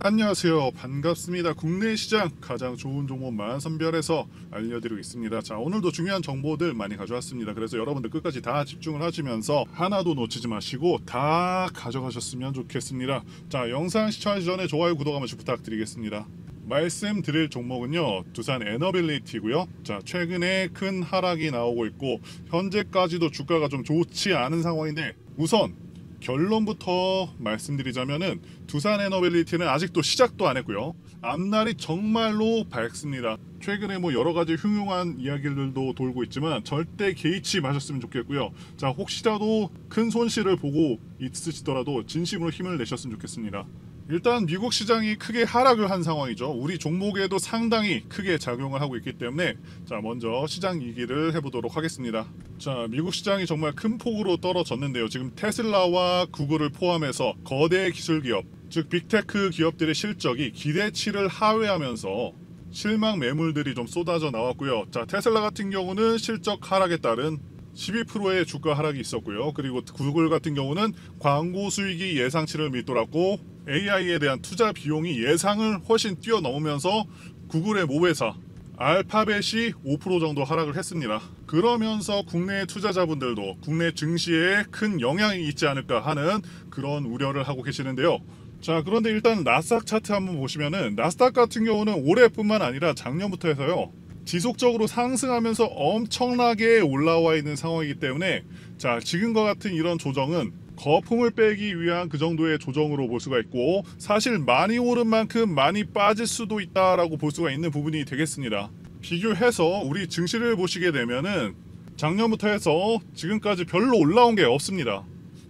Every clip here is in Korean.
안녕하세요. 반갑습니다. 국내 시장 가장 좋은 종목만 선별해서 알려드리고 있습니다. 자, 오늘도 중요한 정보들 많이 가져왔습니다. 그래서 여러분들 끝까지 다 집중을 하시면서 하나도 놓치지 마시고 다 가져가셨으면 좋겠습니다. 자, 영상 시청하기 전에 좋아요, 구독 한 번씩 부탁드리겠습니다. 말씀드릴 종목은요, 두산 에너빌리티고요. 자, 최근에 큰 하락이 나오고 있고 현재까지도 주가가 좀 좋지 않은 상황인데, 우선 결론부터 말씀드리자면은 두산 에너빌리티는 아직도 시작도 안 했고요. 앞날이 정말로 밝습니다. 최근에 여러 가지 흉흉한 이야기들도 돌고 있지만 절대 개의치 마셨으면 좋겠고요. 자, 혹시라도 큰 손실을 보고 있으시더라도 진심으로 힘을 내셨으면 좋겠습니다. 일단 미국 시장이 크게 하락을 한 상황이죠. 우리 종목에도 상당히 크게 작용을 하고 있기 때문에 자, 먼저 시장 얘기를 해보도록 하겠습니다. 자, 미국 시장이 정말 큰 폭으로 떨어졌는데요. 지금 테슬라와 구글을 포함해서 거대 기술 기업, 즉 빅테크 기업들의 실적이 기대치를 하회하면서 실망 매물들이 좀 쏟아져 나왔고요. 자, 테슬라 같은 경우는 실적 하락에 따른 12%의 주가 하락이 있었고요. 그리고 구글 같은 경우는 광고 수익이 예상치를 밑돌았고 AI에 대한 투자 비용이 예상을 훨씬 뛰어넘으면서 구글의 모회사 알파벳이 5% 정도 하락을 했습니다. 그러면서 국내 투자자분들도 국내 증시에 큰 영향이 있지 않을까 하는 그런 우려를 하고 계시는데요. 자, 그런데 일단 나스닥 차트 한번 보시면은 나스닥 같은 경우는 올해뿐만 아니라 작년부터 해서요, 지속적으로 상승하면서 엄청나게 올라와 있는 상황이기 때문에 자, 지금과 같은 이런 조정은 거품을 빼기 위한 그 정도의 조정으로 볼 수가 있고, 사실 많이 오른 만큼 많이 빠질 수도 있다라고 볼 수가 있는 부분이 되겠습니다. 비교해서 우리 증시를 보시게 되면은 작년부터 해서 지금까지 별로 올라온 게 없습니다.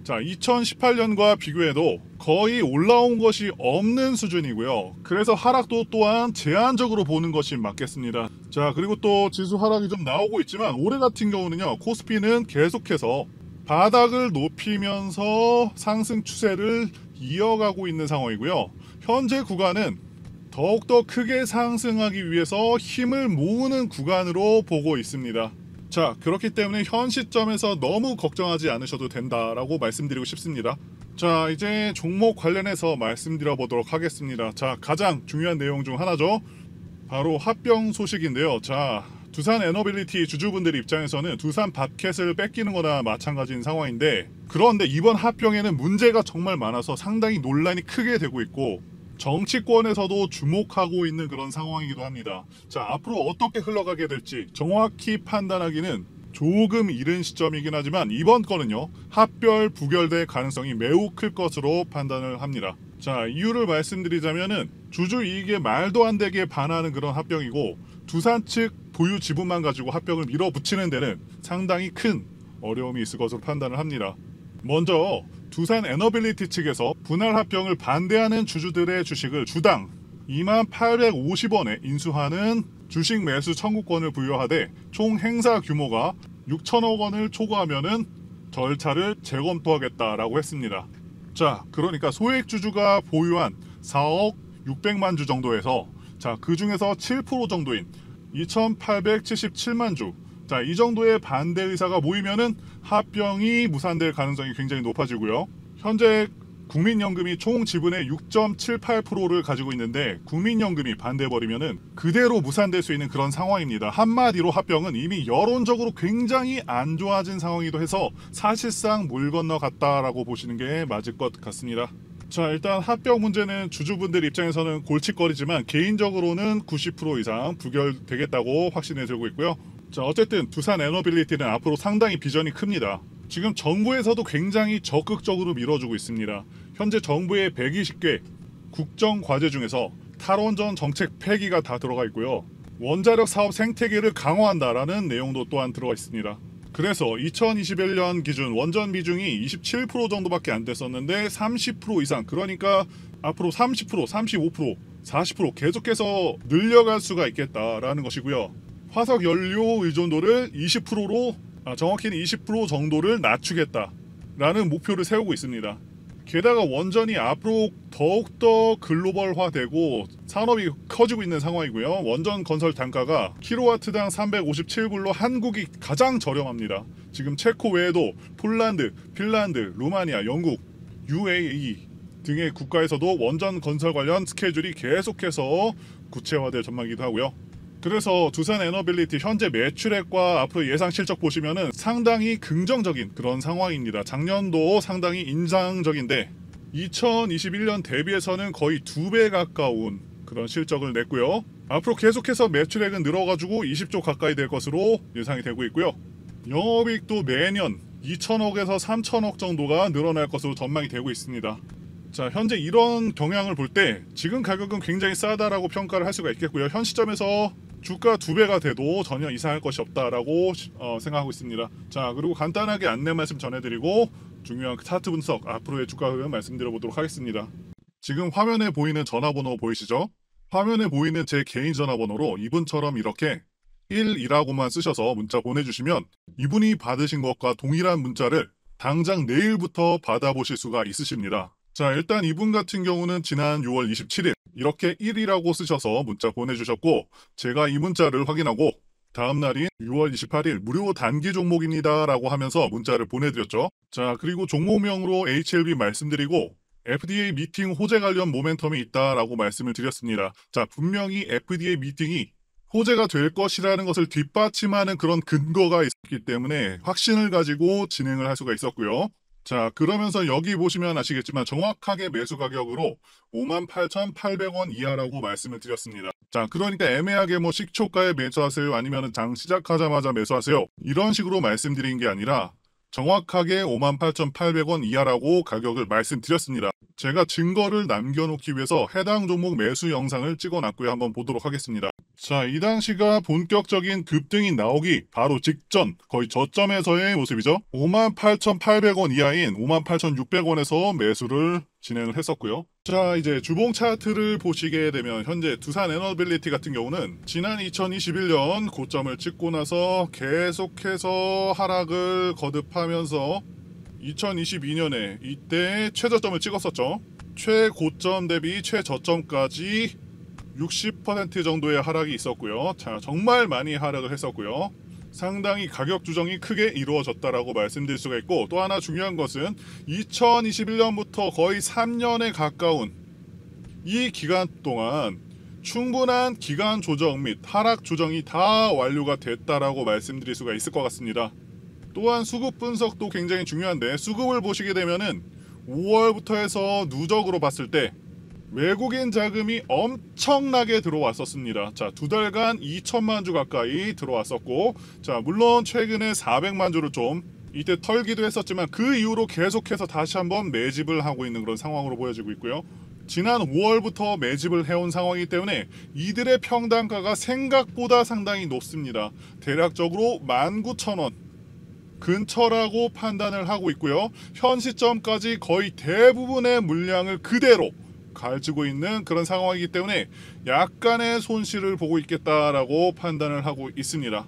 자, 2018년과 비교해도 거의 올라온 것이 없는 수준이고요. 그래서 하락도 또한 제한적으로 보는 것이 맞겠습니다. 자, 그리고 또 지수 하락이 좀 나오고 있지만 올해 같은 경우는요, 코스피는 계속해서 바닥을 높이면서 상승 추세를 이어가고 있는 상황이고요. 현재 구간은 더욱더 크게 상승하기 위해서 힘을 모으는 구간으로 보고 있습니다. 자, 그렇기 때문에 현 시점에서 너무 걱정하지 않으셔도 된다라고 말씀드리고 싶습니다. 자, 이제 종목 관련해서 말씀드려 보도록 하겠습니다. 자, 가장 중요한 내용 중 하나죠. 바로 합병 소식인데요. 자, 두산 에너빌리티 주주분들 입장에서는 두산 밥켓을 뺏기는 거나 마찬가지인 상황인데, 그런데 이번 합병에는 문제가 정말 많아서 상당히 논란이 크게 되고 있고 정치권에서도 주목하고 있는 그런 상황이기도 합니다. 자, 앞으로 어떻게 흘러가게 될지 정확히 판단하기는 조금 이른 시점이긴 하지만 이번 건은요, 합별 부결될 가능성이 매우 클 것으로 판단을 합니다. 자, 이유를 말씀드리자면은 주주 이익에 말도 안 되게 반하는 그런 합병이고, 두산 측 보유 지분만 가지고 합병을 밀어붙이는 데는 상당히 큰 어려움이 있을 것으로 판단을 합니다. 먼저 두산 에너빌리티 측에서 분할 합병을 반대하는 주주들의 주식을 주당 2850원에 인수하는 주식 매수 청구권을 부여하되 총 행사 규모가 6천억 원을 초과하면은 절차를 재검토하겠다라고 했습니다. 자, 그러니까 소액 주주가 보유한 4억 600만 주 정도에서 자, 그 중에서 7% 정도인 2877만 주, 자, 이 정도의 반대 의사가 모이면은 합병이 무산될 가능성이 굉장히 높아지고요. 현재 국민연금이 총 지분의 6.78%를 가지고 있는데 국민연금이 반대해버리면은 그대로 무산될 수 있는 그런 상황입니다. 한마디로 합병은 이미 여론적으로 굉장히 안 좋아진 상황이기도 해서 사실상 물 건너갔다라고 보시는 게 맞을 것 같습니다. 자, 일단 합병 문제는 주주분들 입장에서는 골칫거리지만 개인적으로는 90% 이상 부결되겠다고 확신을 들고 있고요. 자, 어쨌든 두산 에너빌리티는 앞으로 상당히 비전이 큽니다. 지금 정부에서도 굉장히 적극적으로 밀어주고 있습니다. 현재 정부의 120개 국정과제 중에서 탈원전 정책 폐기가 다 들어가 있고요. 원자력 사업 생태계를 강화한다라는 내용도 또한 들어가 있습니다. 그래서 2021년 기준 원전 비중이 27% 정도밖에 안 됐었는데 30% 이상, 그러니까 앞으로 30%, 35%, 40% 계속해서 늘려갈 수가 있겠다라는 것이고요. 화석 연료 의존도를 20%로 정확히는 20% 정도를 낮추겠다라는 목표를 세우고 있습니다. 게다가 원전이 앞으로 더욱더 글로벌화되고 산업이 커지고 있는 상황이고요. 원전 건설 단가가 킬로와트당 357불로 한국이 가장 저렴합니다. 지금 체코 외에도 폴란드, 핀란드, 루마니아, 영국, UAE 등의 국가에서도 원전 건설 관련 스케줄이 계속해서 구체화될 전망이기도 하고요. 그래서 두산 에너빌리티 현재 매출액과 앞으로 예상 실적 보시면은 상당히 긍정적인 그런 상황입니다. 작년도 상당히 인상적인데 2021년 대비해서는 거의 2배 가까운 그런 실적을 냈고요. 앞으로 계속해서 매출액은 늘어가지고 20조 가까이 될 것으로 예상이 되고 있고요. 영업이익도 매년 2천억에서 3천억 정도가 늘어날 것으로 전망이 되고 있습니다. 자, 현재 이런 경향을 볼 때 지금 가격은 굉장히 싸다라고 평가를 할 수가 있겠고요. 현 시점에서 주가 2배가 돼도 전혀 이상할 것이 없다라고 생각하고 있습니다. 자, 그리고 간단하게 안내 말씀 전해드리고 중요한 차트 분석, 앞으로의 주가 흐름 말씀드려보도록 하겠습니다. 지금 화면에 보이는 전화번호 보이시죠? 화면에 보이는 제 개인 전화번호로 이분처럼 이렇게 1이라고만 쓰셔서 문자 보내주시면 이분이 받으신 것과 동일한 문자를 당장 내일부터 받아보실 수가 있으십니다. 자, 일단 이분 같은 경우는 지난 6월 27일 이렇게 1이라고 쓰셔서 문자 보내주셨고, 제가 이 문자를 확인하고 다음 날인 6월 28일 무료 단기 종목입니다 라고 하면서 문자를 보내드렸죠. 자, 그리고 종목명으로 HLB 말씀드리고 FDA 미팅 호재 관련 모멘텀이 있다라고 말씀을 드렸습니다. 자, 분명히 FDA 미팅이 호재가 될 것이라는 것을 뒷받침하는 그런 근거가 있었기 때문에 확신을 가지고 진행을 할 수가 있었고요. 자, 그러면서 여기 보시면 아시겠지만 정확하게 매수 가격으로 58,800원 이하라고 말씀을 드렸습니다. 자, 그러니까 애매하게 뭐 식초가에 매수하세요, 아니면 장 시작하자마자 매수하세요, 이런 식으로 말씀드린 게 아니라 정확하게 58,800원 이하라고 가격을 말씀드렸습니다. 제가 증거를 남겨놓기 위해서 해당 종목 매수 영상을 찍어놨고요. 한번 보도록 하겠습니다. 자, 이 당시가 본격적인 급등이 나오기 바로 직전, 거의 저점에서의 모습이죠. 58,800원 이하인 58,600원에서 매수를 진행을 했었고요. 자, 이제 주봉 차트를 보시게 되면 현재 두산 에너빌리티 같은 경우는 지난 2021년 고점을 찍고 나서 계속해서 하락을 거듭하면서 2022년에 이때 최저점을 찍었었죠. 최고점 대비 최저점까지 60% 정도의 하락이 있었고요. 자, 정말 많이 하락을 했었고요. 상당히 가격 조정이 크게 이루어졌다라고 말씀드릴 수가 있고, 또 하나 중요한 것은 2021년부터 거의 3년에 가까운 이 기간 동안 충분한 기간 조정 및 하락 조정이 다 완료가 됐다라고 말씀드릴 수가 있을 것 같습니다. 또한 수급 분석도 굉장히 중요한데, 수급을 보시게 되면은 5월부터 해서 누적으로 봤을 때 외국인 자금이 엄청나게 들어왔었습니다. 자, 2달간 2천만 주 가까이 들어왔었고, 자, 물론 최근에 400만 주를 좀 이때 털기도 했었지만 그 이후로 계속해서 다시 한번 매집을 하고 있는 그런 상황으로 보여지고 있고요. 지난 5월부터 매집을 해온 상황이기 때문에 이들의 평단가가 생각보다 상당히 높습니다. 대략적으로 19,000원 근처라고 판단을 하고 있고요. 현 시점까지 거의 대부분의 물량을 그대로 가지고 있는 그런 상황이기 때문에 약간의 손실을 보고 있겠다라고 판단을 하고 있습니다.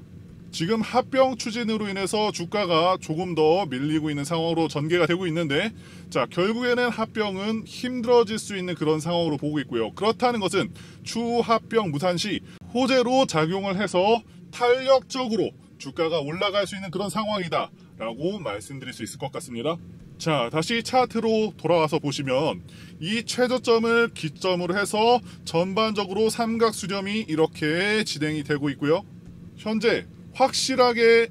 지금 합병 추진으로 인해서 주가가 조금 더 밀리고 있는 상황으로 전개가 되고 있는데, 자, 결국에는 합병은 힘들어질 수 있는 그런 상황으로 보고 있고요. 그렇다는 것은 추후 합병 무산 시 호재로 작용을 해서 탄력적으로 주가가 올라갈 수 있는 그런 상황이다 라고 말씀드릴 수 있을 것 같습니다. 자, 다시 차트로 돌아와서 보시면 이 최저점을 기점으로 해서 전반적으로 삼각 수렴이 이렇게 진행이 되고 있고요. 현재 확실하게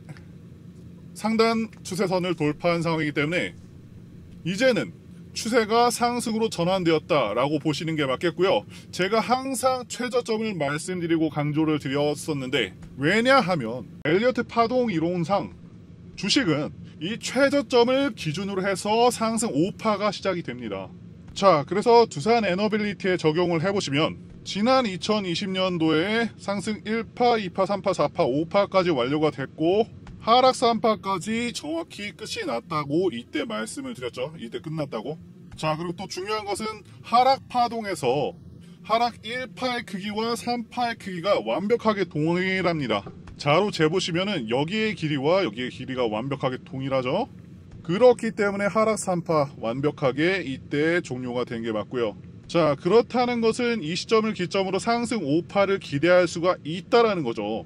상단 추세선을 돌파한 상황이기 때문에 이제는 추세가 상승으로 전환되었다라고 보시는 게 맞겠고요. 제가 항상 최저점을 말씀드리고 강조를 드렸었는데, 왜냐하면 엘리어트 파동 이론상 주식은 이 최저점을 기준으로 해서 상승 5파가 시작이 됩니다. 자, 그래서 두산 에너빌리티에 적용을 해보시면 지난 2020년도에 상승 1파, 2파, 3파, 4파, 5파까지 완료가 됐고 하락 3파까지 정확히 끝이 났다고 이때 말씀을 드렸죠. 이때 끝났다고. 자, 그리고 또 중요한 것은 하락 파동에서 하락 1파의 크기와 3파의 크기가 완벽하게 동일합니다. 자로 재보시면은 여기의 길이와 여기의 길이가 완벽하게 동일하죠. 그렇기 때문에 하락 3파 완벽하게 이때 종료가 된 게 맞고요. 자, 그렇다는 것은 이 시점을 기점으로 상승 5파를 기대할 수가 있다라는 거죠.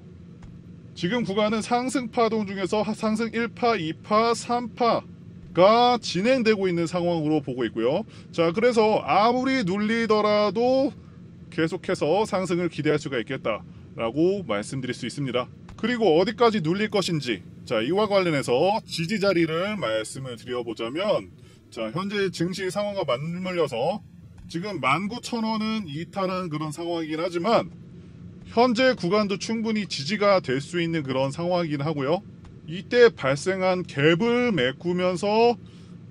지금 구간은 상승 파동 중에서 상승 1파, 2파, 3파 가 진행되고 있는 상황으로 보고 있고요. 자, 그래서 아무리 눌리더라도 계속해서 상승을 기대할 수가 있겠다라고 말씀드릴 수 있습니다. 그리고 어디까지 눌릴 것인지, 자, 이와 관련해서 지지 자리를 말씀을 드려보자면, 자, 현재 증시 상황과 맞물려서 지금 19,000원은 이탈한 그런 상황이긴 하지만 현재 구간도 충분히 지지가 될 수 있는 그런 상황이긴 하고요. 이때 발생한 갭을 메꾸면서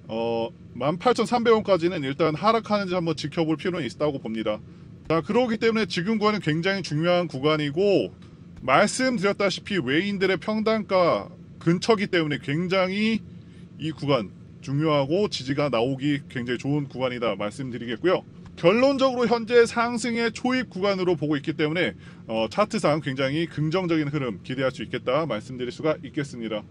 18,300원까지는 일단 하락하는지 한번 지켜볼 필요는 있다고 봅니다. 자, 그렇기 때문에 지금 구간은 굉장히 중요한 구간이고, 말씀드렸다시피 외인들의 평단가 근처기 때문에 굉장히 이 구간 중요하고 지지가 나오기 굉장히 좋은 구간이다 말씀드리겠고요. 결론적으로 현재 상승의 초입 구간으로 보고 있기 때문에 차트상 굉장히 긍정적인 흐름 기대할 수 있겠다 말씀드릴 수가 있겠습니다.